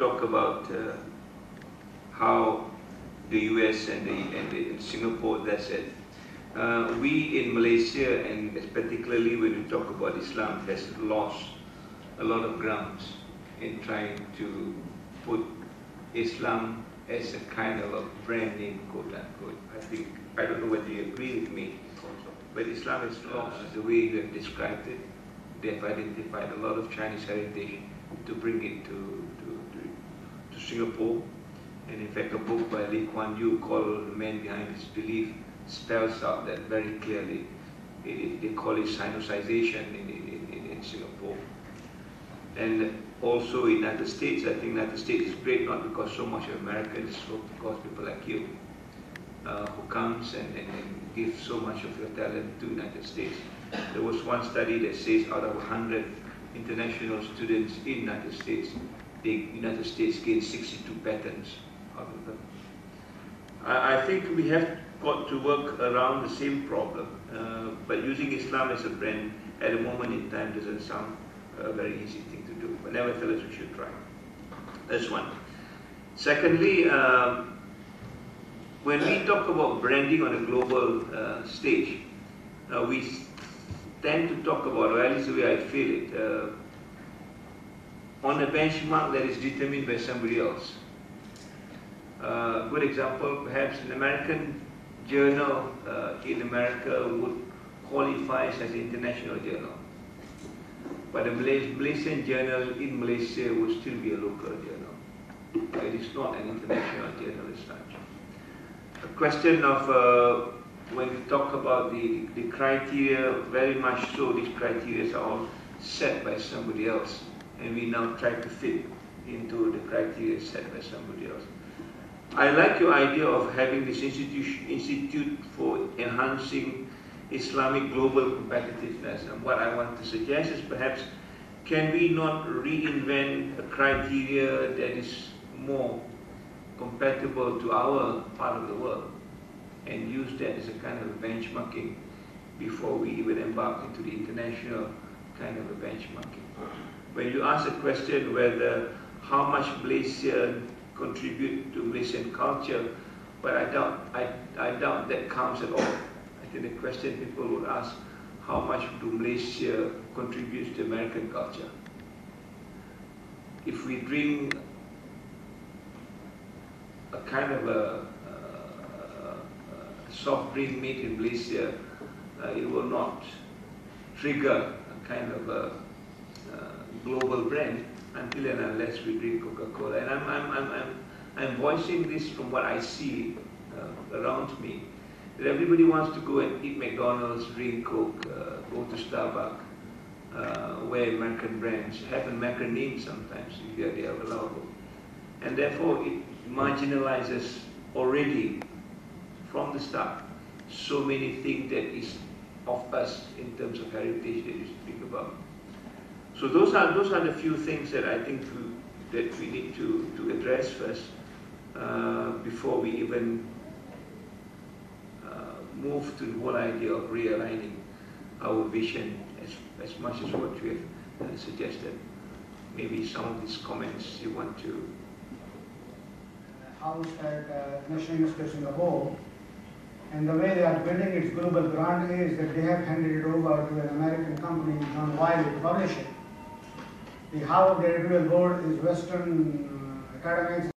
talk about how the US and Singapore, that's it. We in Malaysia, and particularly when we talk about Islam, has lost a lot of grounds in trying to put Islam as a kind of a brand name, quote unquote. I don't know whether you agree with me, but Islam has lost the way you have described it. They have identified a lot of Chinese heritage to bring it to Singapore. And in fact, a book by Lee Kuan Yew called The Man Behind His Belief spells out that very clearly. They call it Sinicization in Singapore. And also in the United States, I think the United States is great not because so much of Americans, but because people like you who comes and gives so much of your talent to the United States. There was one study that says out of 100 international students in the United States, the United States gained 62 patents out of them. I think we have got to work around the same problem, but using Islam as a brand at a moment in time doesn't sound a very easy thing to do. But nevertheless, we should try. That's one. Secondly, when we talk about branding on a global stage, we tend to talk about, or at least the way I feel it, on a benchmark that is determined by somebody else. Good example, perhaps an American journal in America would qualify as an international journal, but a Malaysian journal in Malaysia would still be a local journal. It is not an international journal as such. A question of when we talk about the criteria, very much so, these criteria are all set by somebody else, and we now try to fit into the criteria set by somebody else. I like your idea of having this institute for enhancing Islamic global competitiveness, and what I want to suggest is perhaps can we not reinvent a criteria that is more compatible to our part of the world and use that as a kind of a benchmarking before we even embark into the international kind of a benchmarking. When you ask a question whether how much Malaysia contribute to Malaysian culture, but I doubt that counts at all. I think the question people would ask, how much do Malaysia contribute to American culture? If we drink a kind of a soft drink made in Malaysia, it will not trigger a kind of a global brand until and unless we drink Coca-Cola. And I'm voicing this from what I see around me, that everybody wants to go and eat McDonald's, drink Coke, go to Starbucks, wear American brands, have American names sometimes if they are allowable. And therefore it marginalizes already from the start so many things that is of us in terms of heritage that you speak about. So those are the few things that I think that we need to address first before we even move to the whole idea of realigning our vision as much as what we have suggested. Maybe some of these comments you want to. House at National University of Singapore, and the way they are building its global brand is that they have handed it over to an American company, John Wiley, to publish it. The Harvard editorial board is Western academics.